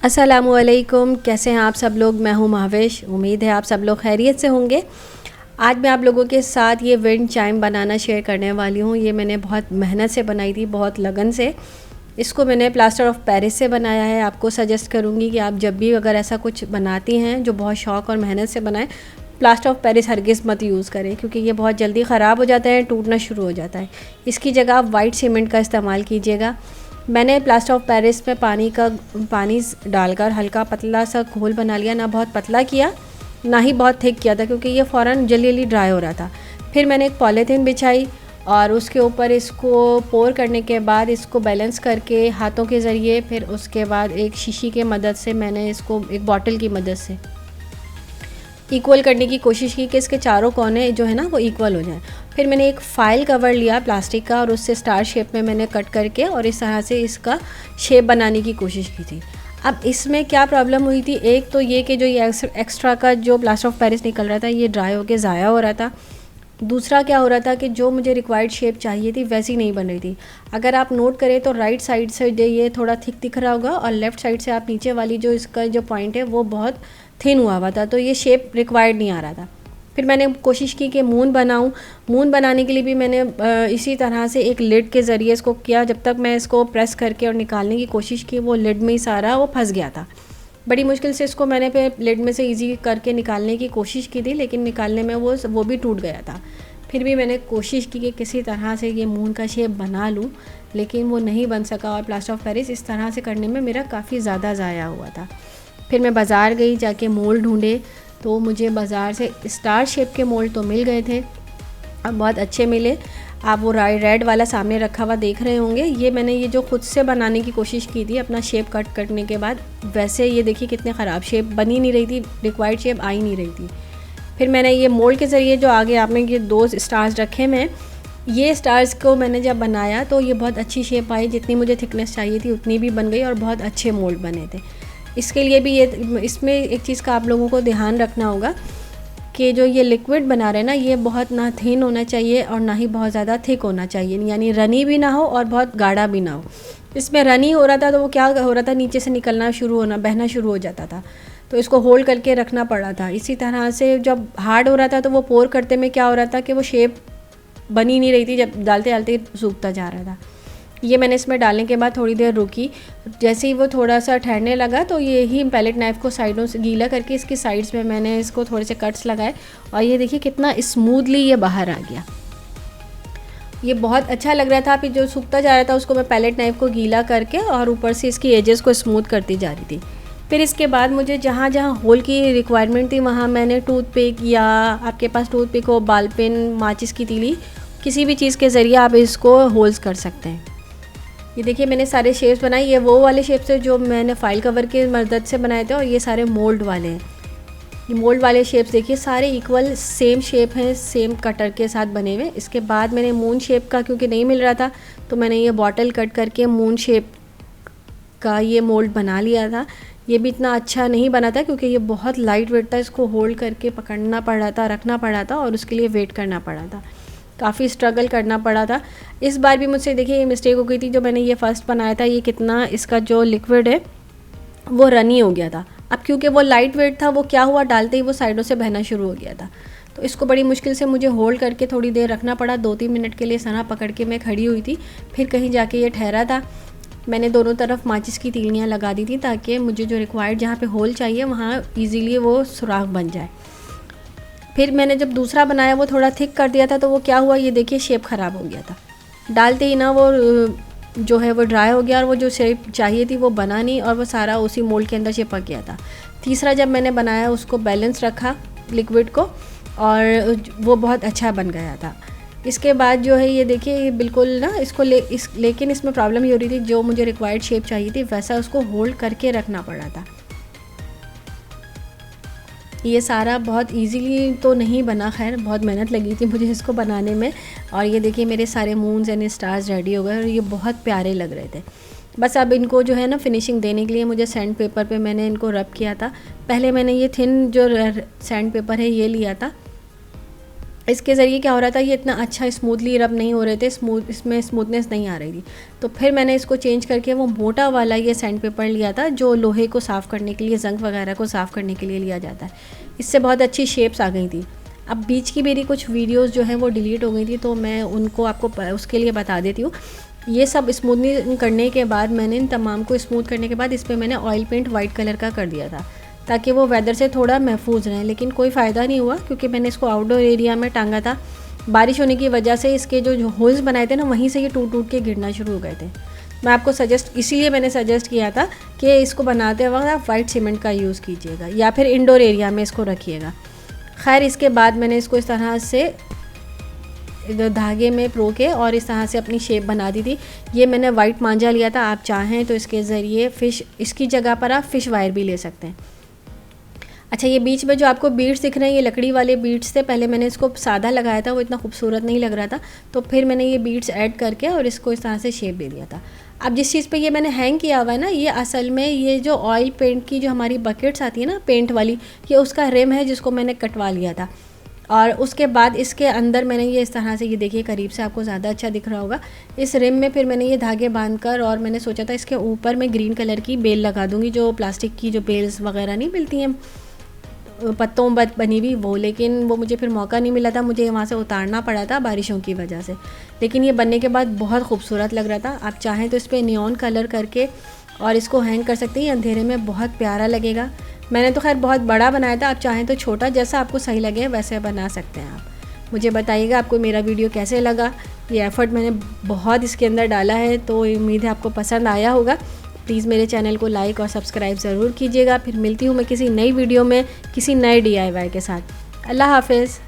अस्सलामुअलैकुम, कैसे हैं आप सब लोग। मैं हूं महाविश। उम्मीद है आप सब लोग खैरियत से होंगे। आज मैं आप लोगों के साथ ये विंड चाइम बनाना शेयर करने वाली हूं। ये मैंने बहुत मेहनत से बनाई थी, बहुत लगन से। इसको मैंने प्लास्टर ऑफ पेरिस से बनाया है। आपको सजेस्ट करूंगी कि आप जब भी अगर ऐसा कुछ बनाती हैं जो बहुत शौक़ और मेहनत से बनाएं, प्लास्टर ऑफ पेरिस हरगिज़ मत यूज़ करें, क्योंकि ये बहुत जल्दी ख़राब हो जाता है, टूटना शुरू हो जाता है। इसकी जगह आप वाइट सीमेंट का इस्तेमाल कीजिएगा। मैंने प्लास्टर ऑफ पेरिस में पानी डालकर हल्का पतला सा घोल बना लिया। ना बहुत पतला किया, ना ही बहुत थिक किया था, क्योंकि ये फ़ौरन जल्दी जल्दी ड्राई हो रहा था। फिर मैंने एक पॉलीथीन बिछाई और उसके ऊपर इसको पोर करने के बाद इसको बैलेंस करके हाथों के ज़रिए, फिर उसके बाद एक शीशी के मदद से मैंने इसको एक बॉटल की मदद से इक्वल करने की कोशिश की कि इसके चारों कोने जो है ना वो इक्वल हो जाए। फिर मैंने एक फ़ाइल कवर लिया प्लास्टिक का और उससे स्टार शेप में मैंने कट करके और इस तरह से इसका शेप बनाने की कोशिश की थी। अब इसमें क्या प्रॉब्लम हुई थी, एक तो ये कि जो ये एक्स्ट्रा का जो प्लास्टर ऑफ पेरिस निकल रहा था ये ड्राई होके ज़ाया हो रहा था। दूसरा क्या हो रहा था कि जो मुझे रिक्वायर्ड शेप चाहिए थी वैसी नहीं बन रही थी। अगर आप नोट करें तो राइट साइड से ये थोड़ा थिक दिख रहा होगा और लेफ़्ट साइड से आप नीचे वाली जो इसका जो पॉइंट है वो बहुत थिन हुआ था, तो ये शेप रिक्वायर्ड नहीं आ रहा था। फिर मैंने कोशिश की कि मून बनाऊं। मून बनाने के लिए भी मैंने इसी तरह से एक लिड के ज़रिए इसको किया। जब तक मैं इसको प्रेस करके और निकालने की कोशिश की वो लिड में ही सारा वो फंस गया था। बड़ी मुश्किल से इसको मैंने फिर लिड में से इजी करके निकालने की कोशिश की थी, लेकिन निकालने में वो भी टूट गया था। फिर भी मैंने कोशिश की कि किसी तरह से ये मून का शेप बना लूँ, लेकिन वो नहीं बन सका और प्लास्टर ऑफ पेरिस इस तरह से करने में मेरा काफ़ी ज़्यादा ज़ाया हुआ था। फिर मैं बाज़ार गई, जाके मोल्ड ढूंढे, तो मुझे बाज़ार से स्टार शेप के मोल्ड तो मिल गए थे, अब बहुत अच्छे मिले। आप वो रेड वाला सामने रखा हुआ देख रहे होंगे, ये मैंने ये जो खुद से बनाने की कोशिश की थी अपना शेप कट करने के बाद, वैसे ये देखिए कितने ख़राब शेप बनी नहीं रही थी, रिक्वायर्ड शेप आ ही नहीं रही थी। फिर मैंने ये मोल्ड के ज़रिए जो आगे आपने ये 2 स्टार्स रखे में, ये स्टार्स को मैंने जब बनाया तो ये बहुत अच्छी शेप आई, जितनी मुझे थिकनेस चाहिए थी उतनी भी बन गई और बहुत अच्छे मोल्ड बने थे। इसके लिए भी इसमें एक चीज़ का आप लोगों को ध्यान रखना होगा कि जो ये लिक्विड बना रहे हैं ना, ये बहुत ना थिन होना चाहिए और ना ही बहुत ज़्यादा थिक होना चाहिए, यानी रनी भी ना हो और बहुत गाढ़ा भी ना हो। इसमें रनी हो रहा था तो वो क्या हो रहा था, नीचे से निकलना शुरू होना, बहना शुरू हो जाता था, तो इसको होल्ड करके रखना पड़ा था। इसी तरह से जब हार्ड हो रहा था तो वो पोर करते में क्या हो रहा था कि वो शेप बनी नहीं रही थी, जब डालते डालते सूखता जा रहा था। ये मैंने इसमें डालने के बाद थोड़ी देर रुकी, जैसे ही वो थोड़ा सा ठहरने लगा तो ये ही पैलेट नाइफ़ को साइडों से गीला करके इसकी साइड्स में मैंने इसको थोड़े से कट्स लगाए और ये देखिए कितना स्मूथली ये बाहर आ गया। ये बहुत अच्छा लग रहा था। फिर जो सूखता जा रहा था उसको मैं पैलेट नाइफ़ को गीला करके और ऊपर से इसकी एजेस को स्मूथ करती जा रही थी। फिर इसके बाद मुझे जहाँ जहाँ होल की रिक्वायरमेंट थी वहाँ मैंने टूथपिक, या आपके पास टूथपिक हो, बाल पेन, माचिस की तीली, किसी भी चीज़ के ज़रिए आप इसको होल्स कर सकते हैं। ये देखिए मैंने सारे शेप्स बनाए, ये वो वाले शेप्स है जो मैंने फाइल कवर के मदद से बनाए थे और ये सारे मोल्ड वाले हैं। ये मोल्ड वाले शेप्स देखिए सारे इक्वल सेम शेप हैं, सेम कटर के साथ बने हुए। इसके बाद मैंने मून शेप का क्योंकि नहीं मिल रहा था तो मैंने ये बॉटल कट करके मून शेप का ये मोल्ड बना लिया था। ये भी इतना अच्छा नहीं बना था क्योंकि ये बहुत लाइट वेट था, इसको होल्ड करके पकड़ना पड़ा था, रखना पड़ा था और उसके लिए वेट करना पड़ा था, काफ़ी स्ट्रगल करना पड़ा था। इस बार भी मुझसे देखिए ये मिस्टेक हो गई थी, जो मैंने ये फ़र्स्ट बनाया था ये कितना इसका जो लिक्विड है वो रनी हो गया था। अब क्योंकि वो लाइट वेट था, वो क्या हुआ, डालते ही वो साइडों से बहना शुरू हो गया था, तो इसको बड़ी मुश्किल से मुझे होल्ड करके थोड़ी देर रखना पड़ा। 2-3 मिनट के लिए सना पकड़ के मैं खड़ी हुई थी, फिर कहीं जाके ये ठहरा था। मैंने दोनों तरफ माचिस की तीलियाँ लगा दी थी ताकि मुझे जो रिक्वायर्ड जहाँ पे होल चाहिए वहाँ ईज़िली वो सुराख बन जाए। फिर मैंने जब दूसरा बनाया वो थोड़ा थिक कर दिया था, तो वो क्या हुआ, ये देखिए शेप ख़राब हो गया था। डालते ही ना वो जो है वो ड्राई हो गया और वो जो शेप चाहिए थी वो बना नहीं और वो सारा उसी मोल्ड के अंदर चिपक गया था। तीसरा जब मैंने बनाया उसको बैलेंस रखा लिक्विड को और वो बहुत अच्छा बन गया था। इसके बाद जो है ये देखिए ये बिल्कुल ना इसको लेकिन इसमें प्रॉब्लम ये हो रही थी, जो मुझे रिक्वायर्ड शेप चाहिए थी वैसा उसको होल्ड करके रखना पड़ा था। ये सारा बहुत इजीली तो नहीं बना, खैर बहुत मेहनत लगी थी मुझे इसको बनाने में। और ये देखिए मेरे सारे मून्स एंड स्टार्स रेडी हो गए और ये बहुत प्यारे लग रहे थे। बस अब इनको जो है ना फिनिशिंग देने के लिए मुझे सैंड पेपर पे मैंने इनको रब किया था। पहले मैंने ये थिन जो सैंड पेपर है ये लिया था, इसके ज़रिए क्या हो रहा था, ये इतना अच्छा स्मूथली रब नहीं हो रहे थे, इसमें स्मूथनेस नहीं आ रही थी। तो फिर मैंने इसको चेंज करके वो मोटा वाला ये सैंड पेपर लिया था जो लोहे को साफ़ करने के लिए, जंग वगैरह को साफ़ करने के लिए लिया जाता है। इससे बहुत अच्छी शेप्स आ गई थी। अब बीच की मेरी कुछ वीडियोस जो हैं वो डिलीट हो गई थी, तो मैं उनको आपको उसके लिए बता देती हूँ। ये सब स्मूथनिंग करने के बाद मैंने इन तमाम को स्मूथ करने के बाद इस पर मैंने ऑयल पेंट वाइट कलर का कर दिया था ताकि वो वेदर से थोड़ा महफूज रहें। लेकिन कोई फ़ायदा नहीं हुआ क्योंकि मैंने इसको आउटडोर एरिया में टांगा था। बारिश होने की वजह से इसके जो होल्स बनाए थे ना, वहीं से ये टूट टूट के गिरना शुरू हो गए थे। मैं आपको इसीलिए मैंने सजेस्ट किया था कि इसको बनाते वक्त आप वाइट सीमेंट का यूज़ कीजिएगा या फिर इंडोर एरिया में इसको रखिएगा। खैर, इसके बाद मैंने इसको इस तरह से धागे में प्रो के और इस तरह से अपनी शेप बना दी थी। ये मैंने वाइट मांझा लिया था, आप चाहें तो इसके ज़रिए इसकी जगह पर आप फ़िश वायर भी ले सकते हैं। अच्छा, ये बीच में जो आपको बीड्स दिख रहे हैं, ये लकड़ी वाले बीड्स थे। पहले मैंने इसको सादा लगाया था, वो इतना खूबसूरत नहीं लग रहा था, तो फिर मैंने ये बीड्स ऐड करके और इसको इस तरह से शेप दे दिया था। अब जिस चीज़ पे ये मैंने हैंग किया हुआ है ना, ये असल में ये जो ऑयल पेंट की जो हमारी बकेट्स आती है ना पेंट वाली, ये उसका रिम है जिसको मैंने कटवा लिया था। और उसके बाद इसके अंदर मैंने ये इस तरह से, ये देखिए करीब से आपको ज़्यादा अच्छा दिख रहा होगा, इस रिम में फिर मैंने ये धागे बांधकर और मैंने सोचा था इसके ऊपर मैं ग्रीन कलर की बेल लगा दूँगी, जो प्लास्टिक की जो बेल्स वगैरह नहीं मिलती हैं पत्तों बनी हुई वो, लेकिन वो मुझे फिर मौका नहीं मिला था, मुझे वहाँ से उतारना पड़ा था बारिशों की वजह से। लेकिन ये बनने के बाद बहुत खूबसूरत लग रहा था। आप चाहें तो इस पर नियॉन कलर करके और इसको हैंग कर सकते हैं, अंधेरे में बहुत प्यारा लगेगा। मैंने तो खैर बहुत बड़ा बनाया था, आप चाहें तो छोटा, जैसा आपको सही लगे वैसे बना सकते हैं आप। मुझे बताइएगा आपको मेरा वीडियो कैसे लगा। ये एफ़र्ट मैंने बहुत इसके अंदर डाला है, तो उम्मीद है आपको पसंद आया होगा। प्लीज़ मेरे चैनल को लाइक और सब्सक्राइब ज़रूर कीजिएगा। फिर मिलती हूँ मैं किसी नई वीडियो में किसी नए DIY के साथ। अल्लाह हाफ़िज़।